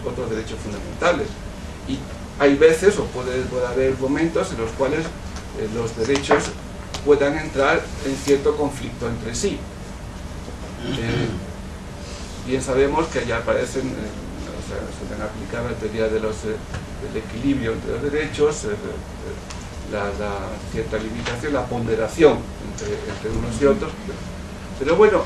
otros derechos fundamentales. Y hay veces, o puede haber momentos en los cuales los derechos puedan entrar en cierto conflicto entre sí. Bien sabemos que ya aparecen, suelen aplicar la teoría del equilibrio entre los derechos, la cierta limitación, la ponderación entre unos y otros. Pero bueno,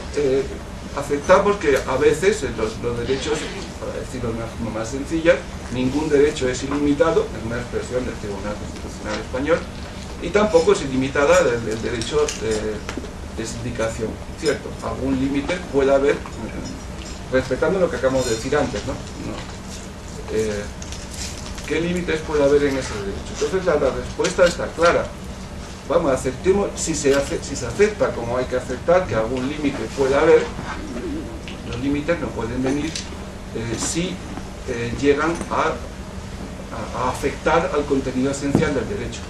aceptamos que a veces los derechos, para decirlo de una forma más sencilla, ningún derecho es ilimitado, es una expresión del Tribunal Constitucional Español, y tampoco es ilimitada el derecho de sindicación. Cierto, algún límite puede haber, respetando lo que acabamos de decir antes, ¿no? ¿Qué límites puede haber en ese derecho? Entonces la respuesta está clara. Vamos, aceptemos, si se acepta como hay que aceptar que algún límite puede haber, los límites no pueden venir si llegan a afectar al contenido esencial del derecho.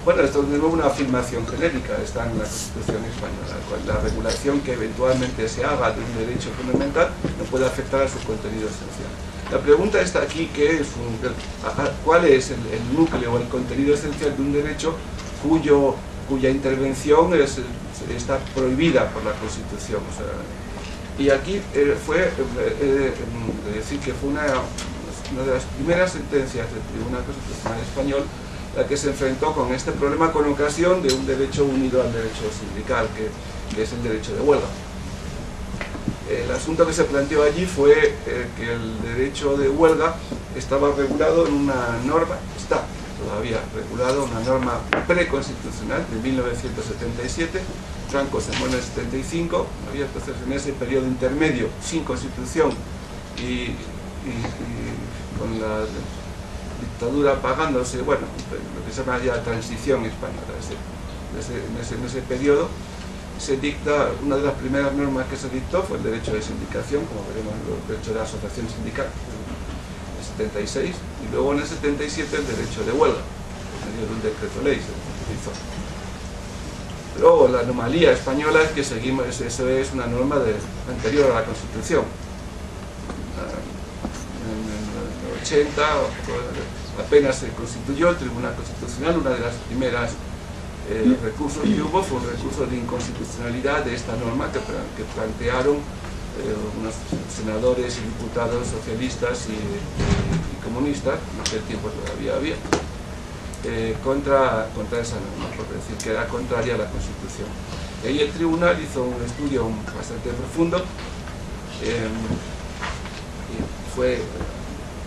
Bueno, esto es de nuevo una afirmación genérica, está en la Constitución española. La regulación que eventualmente se haga de un derecho fundamental no puede afectar a su contenido esencial. La pregunta está aquí, ¿cuál es el núcleo o el contenido esencial de un derecho cuya intervención está prohibida por la Constitución? O sea, y aquí fue decir que fue una de las primeras sentencias del Tribunal Constitucional Español la que se enfrentó con este problema con ocasión de un derecho unido al derecho sindical, que es el derecho de huelga. El asunto que se planteó allí fue que el derecho de huelga estaba regulado en una norma, está todavía regulado en una norma preconstitucional de 1977, Franco se muere en el 75, había entonces en ese periodo intermedio sin constitución y con la dictadura apagándose, bueno, lo que se llama ya transición española. En ese periodo se dicta, una de las primeras normas que se dictó fue el derecho de sindicación, como veremos, el derecho de asociación sindical, en el 76, y luego en el 77 el derecho de huelga, por medio de un decreto ley se utilizó. Luego la anomalía española es que seguimos, eso es una norma anterior a la Constitución. En el 80 apenas se constituyó el Tribunal Constitucional, una de las primeras recursos que hubo fue un recurso de inconstitucionalidad de esta norma que plantearon unos senadores y diputados socialistas y comunistas, en aquel tiempo todavía había, contra esa norma, por decir que era contraria a la Constitución. Y ahí el tribunal hizo un estudio bastante profundo y fue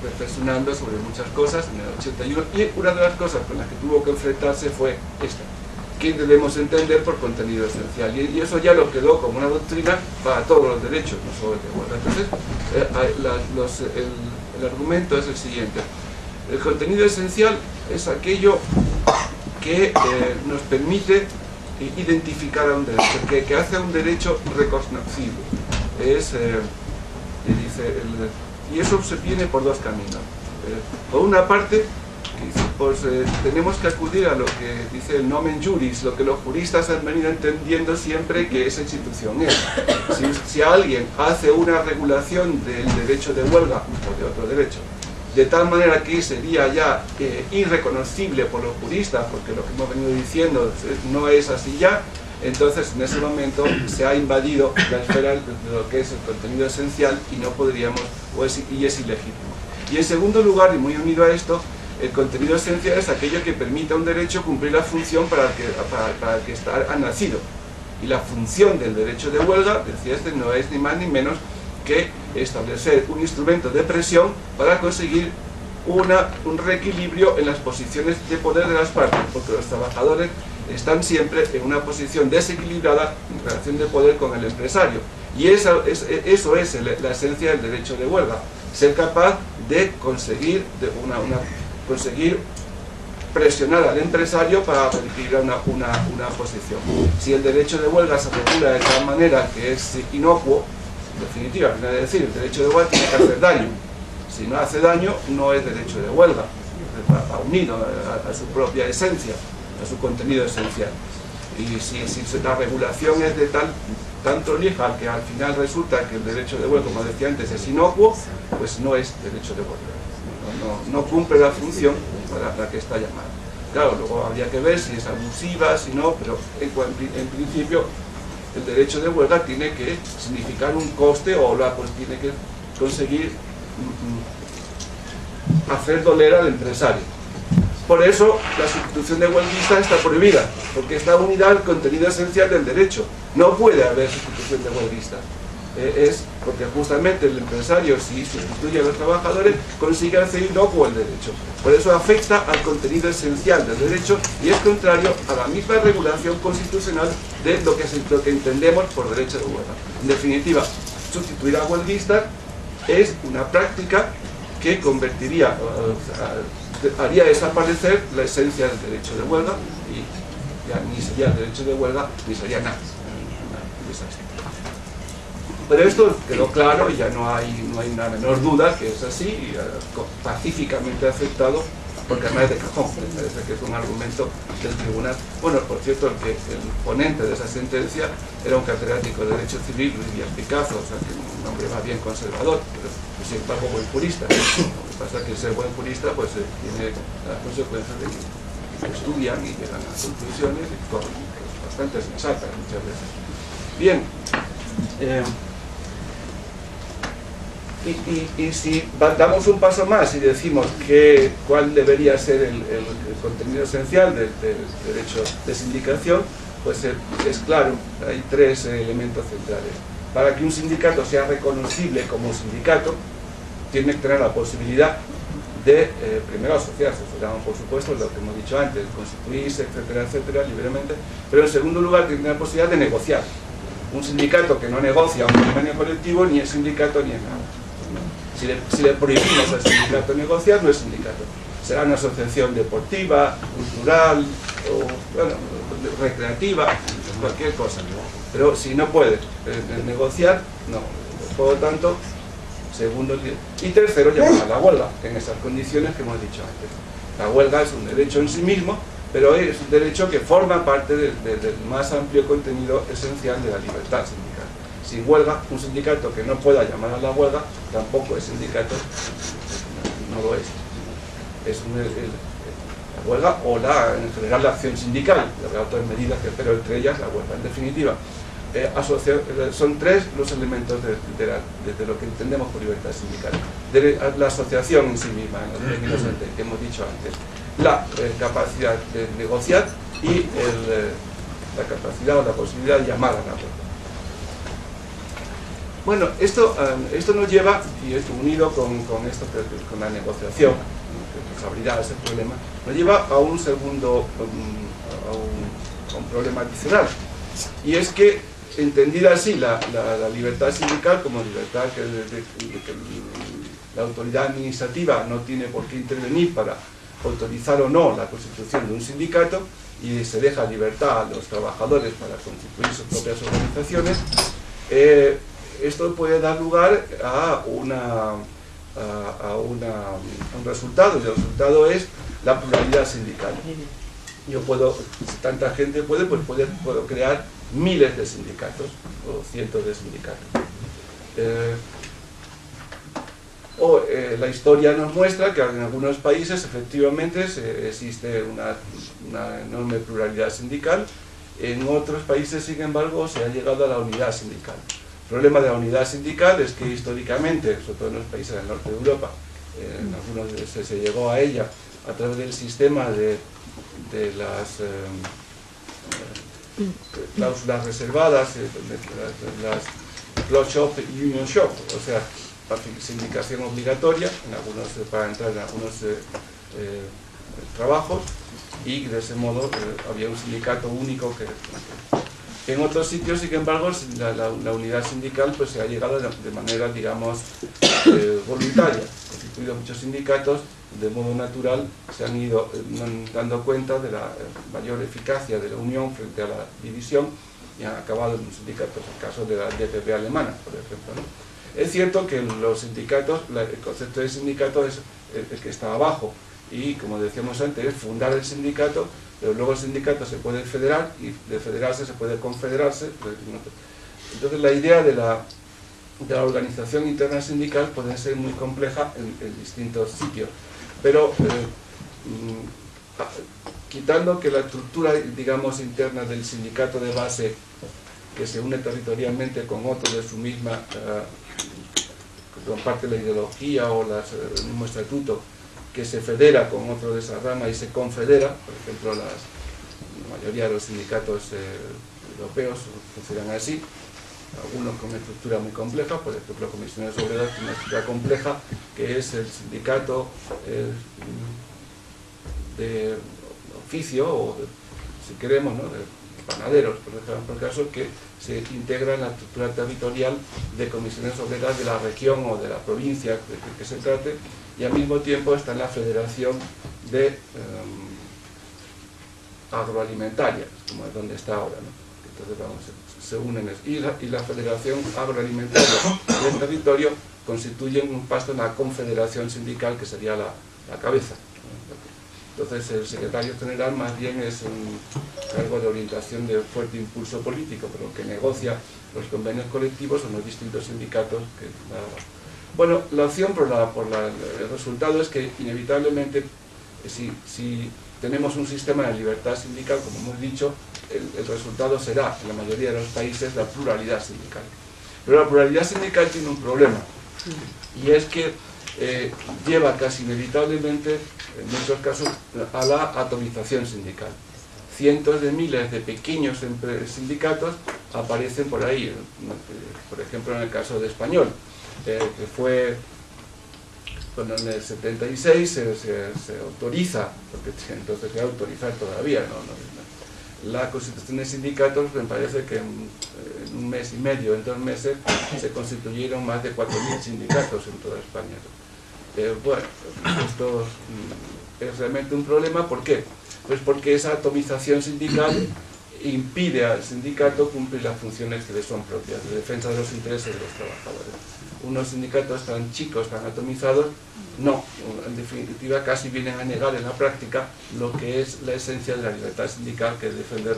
reflexionando sobre muchas cosas en el 81, y una de las cosas con las que tuvo que enfrentarse fue esta: ¿qué debemos entender por contenido esencial? Y eso ya lo quedó como una doctrina para todos los derechos, no solo el de huelga. Entonces, el argumento es el siguiente: el contenido esencial es aquello que nos permite identificar a un derecho, que hace a un derecho reconocible. Y eso se viene por dos caminos. Por una parte, pues tenemos que acudir a lo que dice el nomen juris, lo que los juristas han venido entendiendo siempre que esa institución es. Si alguien hace una regulación del derecho de huelga o de otro derecho, de tal manera que sería ya irreconocible por los juristas, porque lo que hemos venido diciendo no es así ya, entonces en ese momento se ha invadido la esfera de lo que es el contenido esencial y no podríamos, y es ilegítimo. Y en segundo lugar, y muy unido a esto, el contenido esencial es aquello que permite a un derecho cumplir la función para que ha nacido. Y la función del derecho de huelga, decía no es ni más ni menos que establecer un instrumento de presión para conseguir un reequilibrio en las posiciones de poder de las partes, porque los trabajadores están siempre en una posición desequilibrada en relación de poder con el empresario. Y eso es la esencia del derecho de huelga: ser capaz de conseguir presionar al empresario para equilibrar una posición. Si el derecho de huelga se regula de tal manera que es inocuo, en definitiva, es decir, el derecho de huelga tiene que hacer daño. Si no hace daño, no es derecho de huelga, va unido a su propia esencia, a su contenido esencial. Y si la regulación es de tal tan prolija que al final resulta que el derecho de huelga, como decía antes, es inocuo, pues no es derecho de huelga. No cumple la función para la que está llamada. Claro, luego habría que ver si es abusiva, si no, pero en principio el derecho de huelga tiene que significar un coste o pues tiene que conseguir hacer doler al empresario. Por eso la sustitución de huelguista está prohibida, porque está unida al contenido esencial del derecho. No puede haber sustitución de huelguista. Es porque justamente el empresario, si sustituye a los trabajadores, consigue hacer inocuo el derecho. Por eso afecta al contenido esencial del derecho y es contrario a la misma regulación constitucional de lo que entendemos por derecho de huelga. En definitiva, sustituir a huelguista es una práctica que convertiría, haría desaparecer la esencia del derecho de huelga y ya ni sería el derecho de huelga ni sería nada. Pero esto quedó claro y ya no hay la menor duda que es así, y pacíficamente aceptado por carnet de cajón. Me parece que es un argumento del tribunal. Bueno, por cierto, el ponente de esa sentencia era un catedrático de Derecho Civil, Luis Díaz Picazo, o sea, que un hombre más bien conservador, pero sin embargo buen jurista. Lo que pasa es que ser buen jurista pues tiene las consecuencias de que estudian y llegan a conclusiones bastante sensatas muchas veces. Bien. Y si damos un paso más y decimos cuál debería ser el contenido esencial del derecho de sindicación, pues es claro, hay tres elementos centrales. Para que un sindicato sea reconocible como sindicato, tiene que tener la posibilidad de, primero, asociarse, por supuesto, lo que hemos dicho antes, constituirse, etcétera, etcétera, libremente, pero en segundo lugar, tiene que tener la posibilidad de negociar. Un sindicato que no negocia un convenio colectivo ni es sindicato ni es nada. Si le prohibimos al sindicato negociar, no es sindicato. Será una asociación deportiva, cultural, o, bueno, recreativa, cualquier cosa. Pero si no puede negociar, no. Por lo tanto, segundo. Y tercero, llamar a la huelga, en esas condiciones que hemos dicho antes. La huelga es un derecho en sí mismo, pero es un derecho que forma parte del más amplio contenido esencial de la libertad sindical. Sin huelga, un sindicato que no pueda llamar a la huelga tampoco es sindicato, no lo es. Es la huelga o en general la acción sindical, habrá otras medidas, pero entre ellas la huelga. En definitiva, son tres los elementos de lo que entendemos por libertad sindical. La asociación en sí misma, en los términos que hemos dicho antes, la capacidad de negociar y la capacidad o la posibilidad de llamar a la huelga. Bueno, esto nos lleva, y esto unido con la negociación, que nos abrirá ese problema, nos lleva a un segundo, a un problema adicional. Y es que, entendida así la libertad sindical como libertad que la autoridad administrativa no tiene por qué intervenir para autorizar o no la constitución de un sindicato, y se deja libertad a los trabajadores para constituir sus propias organizaciones, esto puede dar lugar a un resultado, y el resultado es la pluralidad sindical. Yo puedo, si tanta gente puede, pues puedo crear miles de sindicatos o cientos de sindicatos. La historia nos muestra que en algunos países efectivamente existe una enorme pluralidad sindical. En otros países, sin embargo, se ha llegado a la unidad sindical. El problema de la unidad sindical es que históricamente, sobre todo en los países del norte de Europa, en algunos se llegó a ella a través del sistema de las cláusulas reservadas, las close shop y union shop, o sea, la sindicación obligatoria para entrar en algunos trabajos, y de ese modo había un sindicato único que en otros sitios, sin embargo, la unidad sindical pues se ha llegado de manera, digamos, voluntaria. Constituido muchos sindicatos, de modo natural, se han ido dando cuenta de la mayor eficacia de la unión frente a la división y han acabado en un sindicato, el caso de la DPB alemana, por ejemplo, ¿no? Es cierto que los sindicatos, el concepto de sindicato es el que está abajo, y como decíamos antes, es fundar el sindicato, pero luego el sindicato se puede federar, y de federarse se puede confederarse, Entonces la idea de la organización interna sindical puede ser muy compleja en distintos sitios, pero quitando que la estructura, digamos, interna del sindicato de base, que se une territorialmente con otro de su misma, que comparte la ideología o el mismo estatuto, que se federa con otro de esa rama y se confedera, por ejemplo, la mayoría de los sindicatos europeos funcionan así, algunos con una estructura muy compleja, por ejemplo, Comisiones Obreras tiene una estructura compleja, que es el sindicato de oficio, o si queremos, ¿no?, de panaderos, por ejemplo, el caso, que se integra en la estructura territorial de Comisiones Obreras de la región o de la provincia de que se trate, y al mismo tiempo está en la Federación de Agroalimentaria, como es donde está ahora, ¿no? Entonces, vamos, se unen, y la Federación Agroalimentaria del territorio constituyen un paso en la Confederación Sindical, que sería la cabeza. Entonces el secretario general más bien es un cargo de orientación de fuerte impulso político, pero que negocia los convenios colectivos son los distintos sindicatos que... Bueno, la opción por el resultado es que inevitablemente, si tenemos un sistema de libertad sindical, como hemos dicho, el resultado será, en la mayoría de los países, la pluralidad sindical. Pero la pluralidad sindical tiene un problema, y es que lleva casi inevitablemente, en muchos casos, a la atomización sindical. Cientos de miles de pequeños sindicatos aparecen por ahí, por ejemplo en el caso de Español, que fue, cuando en el 76 se autoriza, porque entonces se va a autorizar todavía, la constitución de sindicatos. Me parece que en un mes y medio, en 2 meses, se constituyeron más de 4.000 sindicatos en toda España. Bueno, esto es realmente un problema. ¿Por qué? Pues porque esa atomización sindical impide al sindicato cumplir las funciones que le son propias, de defensa de los intereses de los trabajadores. Unos sindicatos tan chicos, tan atomizados, no, en definitiva casi vienen a negar en la práctica lo que es la esencia de la libertad sindical, que es defender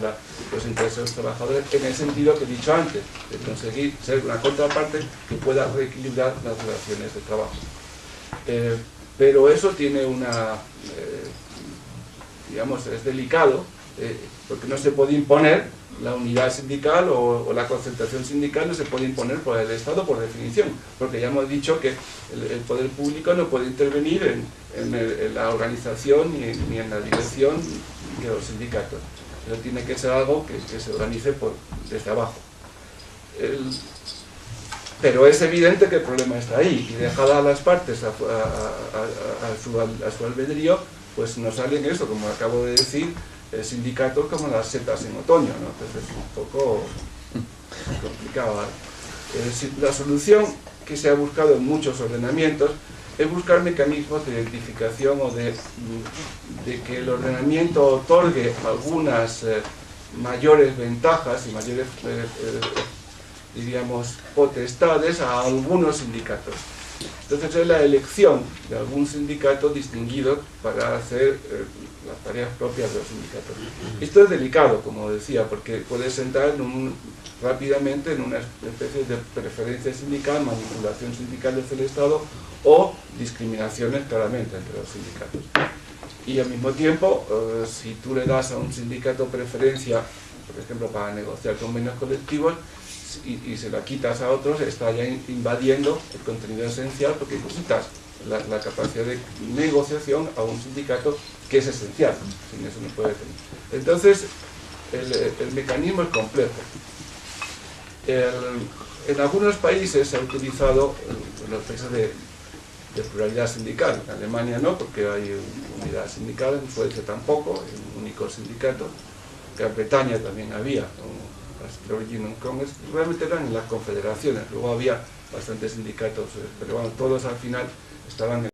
los intereses de los trabajadores, en el sentido que he dicho antes, de conseguir ser una contraparte que pueda reequilibrar las relaciones de trabajo. Pero eso tiene digamos, es delicado, porque no se puede imponer la unidad sindical o la concentración sindical, no se puede imponer por el Estado por definición, porque ya hemos dicho que el poder público no puede intervenir en la organización ni en la dirección de los sindicatos. Eso tiene que ser algo que se organice desde abajo. Pero es evidente que el problema está ahí, y dejada a las partes a su albedrío, pues nos salen eso, como acabo de decir, sindicatos como las setas en otoño, ¿no? Entonces es un poco complicado. La solución que se ha buscado en muchos ordenamientos es buscar mecanismos de identificación o de que el ordenamiento otorgue algunas mayores ventajas y mayores diríamos, potestades a algunos sindicatos. Entonces es la elección de algún sindicato distinguido para hacer las tareas propias de los sindicatos. Esto es delicado, como decía, porque puede sentar rápidamente en una especie de preferencia sindical, manipulación sindical desde el Estado o discriminaciones claramente entre los sindicatos. Y al mismo tiempo, si tú le das a un sindicato preferencia, por ejemplo, para negociar convenios colectivos, y se la quitas a otros, está ya invadiendo el contenido esencial, porque quitas la capacidad de negociación a un sindicato que es esencial. Sin eso no puede tener. Entonces, el mecanismo es complejo. En algunos países se ha utilizado los países de pluralidad sindical. En Alemania no, porque hay unidad sindical, en Suecia tampoco, hay un único sindicato. En Gran Bretaña también había las Trade Union Congress, realmente eran en las confederaciones, luego había bastantes sindicatos, pero bueno, todos al final estaban en